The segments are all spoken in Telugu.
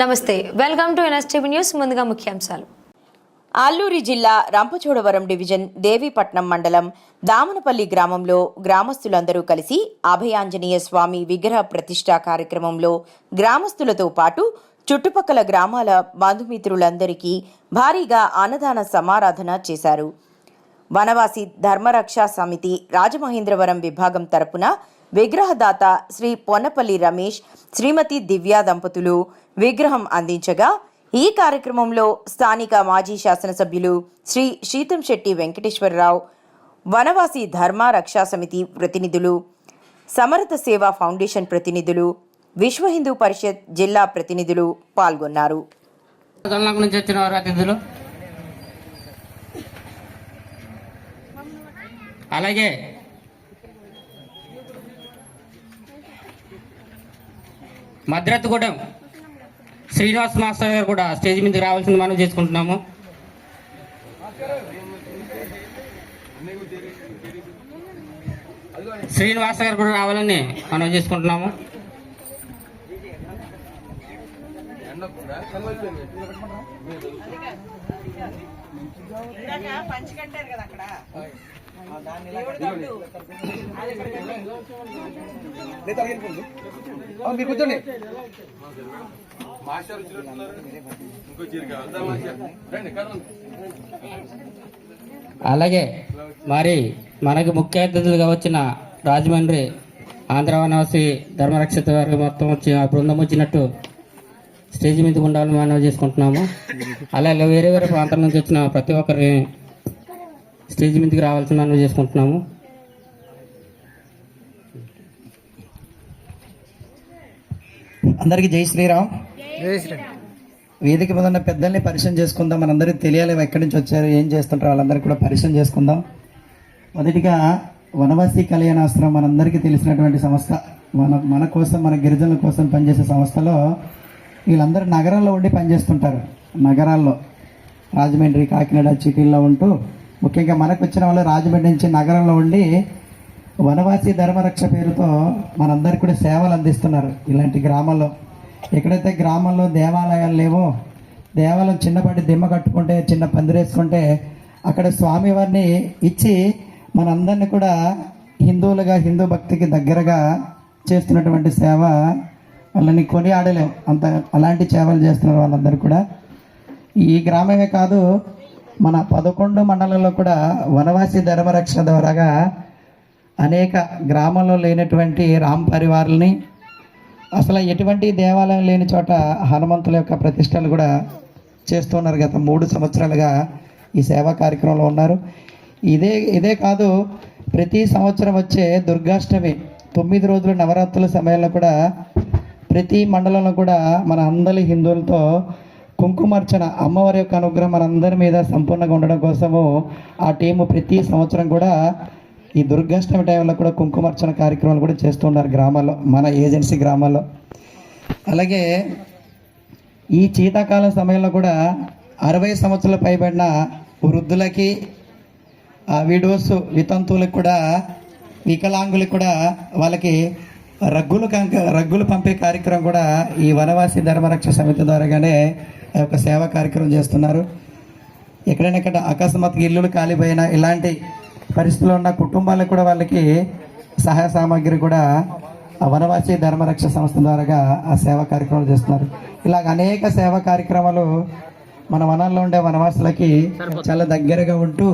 నమస్తే, వెల్కమ్ టు ఎన్ఎస్టీవీ న్యూస్. ముందుగా ముఖ్యాంశాలు. అల్లూరి జిల్లా రంపచోడవరం డివిజన్ దేవీపట్నం మండలం దామనపల్లి గ్రామంలో గ్రామస్తులందరూ కలిసి అభయాంజనేయ స్వామి విగ్రహ ప్రతిష్ఠా కార్యక్రమంలో గ్రామస్తులతో పాటు చుట్టుపక్కల గ్రామాల బంధుమిత్రులందరికీ భారీగా అన్నదాన సమారాధన చేశారు. వనవాసి ధర్మరక్షా సమితి రాజమహేంద్రవరం విభాగం తరపున విగ్రహదాత శ్రీ పొన్నపల్లి రమేష్, శ్రీమతి దివ్యా దంపతులు విగ్రహం అందించగా, ఈ కార్యక్రమంలో స్థానిక మాజీ శాసనసభ్యులు శ్రీ శీతంశెట్టి వెంకటేశ్వరరావు, వనవాసి ధర్మ రక్షా సమితి ప్రతినిధులు, సమరత సేవా ఫౌండేషన్ ప్రతినిధులు, విశ్వ హిందూ పరిషత్ జిల్లా ప్రతినిధులు పాల్గొన్నారు. అలాగే మద్రత్తుగూడెం శ్రీనివాస్ మాస్టర్ గారు కూడా స్టేజ్ మీదకి రావాల్సింది మనం చేసుకుంటున్నాము. శ్రీనివాస్ గారు కూడా రావాలని మనం చేసుకుంటున్నాము. అలాగే మరి మనకు ముఖ్య అతిథులుగా వచ్చిన రాజమండ్రి ఆంధ్ర వనవాసి ధర్మరక్షిత వారికి మొత్తం వచ్చి ఆ బృందం వచ్చినట్టు స్టేజ్ మీద ఉండాలని మనం చేసుకుంటున్నాము. అలాగే వేరే వేరే ప్రాంతాల నుంచి వచ్చిన ప్రతి ఒక్కరిని స్టేజ్ మీదకి రావాల్సిన మనం చేసుకుంటున్నాము. అందరికీ జై శ్రీరామ్. వేదిక మీద ఉన్న పెద్దల్ని పరిచయం చేసుకుందాం. మనందరికీ తెలియాలి ఎక్కడి నుంచి వచ్చారు, ఏం చేస్తుంటారు, వాళ్ళందరికీ కూడా పరిచయం చేసుకుందాం. మొదటిగా వనవాసి కళ్యాణాశ్రమం మనందరికీ తెలిసినటువంటి సంస్థ. మన కోసం, మన గిరిజనుల కోసం పనిచేసే సంస్థలో వీళ్ళందరూ నగరాల్లో ఉండి పనిచేస్తుంటారు. నగరాల్లో రాజమండ్రి, కాకినాడ, సిటీల్లో ఉంటూ, ముఖ్యంగా మనకు వచ్చిన వాళ్ళు రాజమండ్రి నుంచి నగరంలో ఉండి వనవాసి ధర్మరక్ష పేరుతో మనందరికీ కూడా సేవలు అందిస్తున్నారు. ఇలాంటి గ్రామాల్లో, ఎక్కడైతే గ్రామాల్లో దేవాలయాలు లేవో, దేవాలయం చిన్నపాటి దిమ్మ కట్టుకుంటే, చిన్న పందిరేసుకుంటే అక్కడ స్వామివారిని ఇచ్చి మనందరినీ కూడా హిందువులుగా, హిందూ భక్తికి దగ్గరగా చేస్తున్నటువంటి సేవ వాళ్ళని కొనియాడలేం. అలాంటి సేవలు చేస్తున్నారు వాళ్ళందరూ కూడా. ఈ గ్రామమే కాదు, మన 11 మండలంలో కూడా వనవాసి ధర్మరక్ష ద్వారాగా అనేక గ్రామాల్లో లేనటువంటి రామ్ పరివార్లని, అసలు ఎటువంటి దేవాలయం లేని చోట హనుమంతుల యొక్క ప్రతిష్టలు కూడా చేస్తున్నారు. గత 3 సంవత్సరాలుగా ఈ సేవా కార్యక్రమంలో ఉన్నారు. ఇదే కాదు, ప్రతి సంవత్సరం వచ్చే దుర్గాష్టమి 9 రోజుల నవరాత్రుల సమయంలో కూడా ప్రతి మండలంలో కూడా మన అందరి హిందువులతో కుంకుమార్చన, అమ్మవారి యొక్క అనుగ్రహం మనందరి మీద సంపూర్ణంగా ఉండడం కోసము ఆ టీము ప్రతి సంవత్సరం కూడా ఈ దుర్గాష్టమి టైంలో కూడా కుంకుమార్చన కార్యక్రమాలు కూడా చేస్తున్నారు గ్రామాల్లో, మన ఏజెన్సీ గ్రామాల్లో. అలాగే ఈ శీతాకాలం సమయంలో కూడా 60 సంవత్సరాలు పైబడిన వృద్ధులకి, విడోస్, వితంతువులకు కూడా, వికలాంగులకు కూడా వాళ్ళకి రగ్గులు పంపే కార్యక్రమం కూడా ఈ వనవాసి ధర్మరక్ష సమితి ద్వారాగానే ఒక సేవా కార్యక్రమం చేస్తున్నారు. ఎక్కడైనా అకస్మాత్తుగా ఇల్లులు కాలిపోయిన, ఇలాంటి పరిస్థితుల్లో ఉన్న కుటుంబాలకు కూడా వాళ్ళకి సహాయ సామాగ్రి కూడా వనవాసి ధర్మరక్ష సంస్థ ద్వారాగా ఆ సేవా కార్యక్రమాలు చేస్తున్నారు. ఇలాగ అనేక సేవా కార్యక్రమాలు మన వనాల్లో ఉండే వనవాసులకి చాలా దగ్గరగా ఉంటూ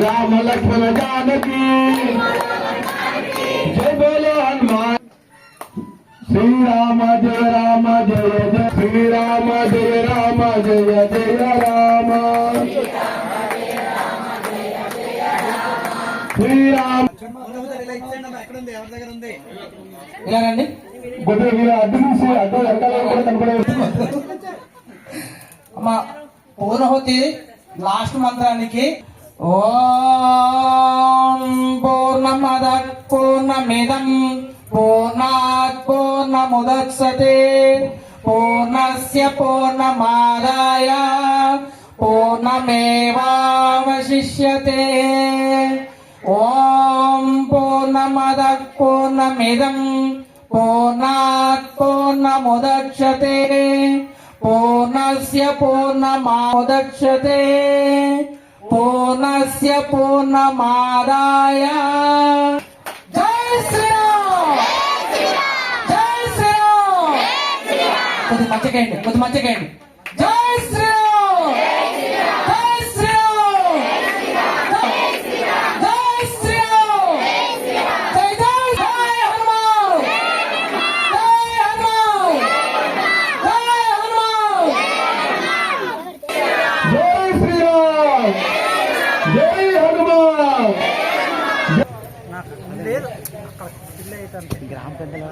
राम लक्ष्मण जानकी जय बोलो हनुमान. श्री राम जय जय श्री राम जय जय राम శ్రీ రామ. అమ్మా పూర్ణహుతి లాస్ట్ మంత్రానికి ఓం పూర్ణమద పూర్ణమిదం పూర్ణాత్ పూర్ణముదచ్యతే పూర్ణస్య పూర్ణమాదాయ పూర్ణమేవావశిష్యతే ఓం పూర్ణమద పూర్ణమిదం పూర్ణాత్ పూర్ణముదచ్యతే పూర్ణస్య పూర్ణమాదచ్యతే పూర్ణస్య పూర్ణమాదాయ. జై శ్రీరామ్, జై శ్రీరామ్. కొద్ది మచ్చకేయండి. జై శ్రీరామ్, జై శ్రీరామ్, జై శ్రీరామ్, జై జై జై హనుమాన్, జై హనుమాన్, జై హనుమాన్. జై శ్రీరామ్, జై హనుమాన్. గ్రామ పెద్దల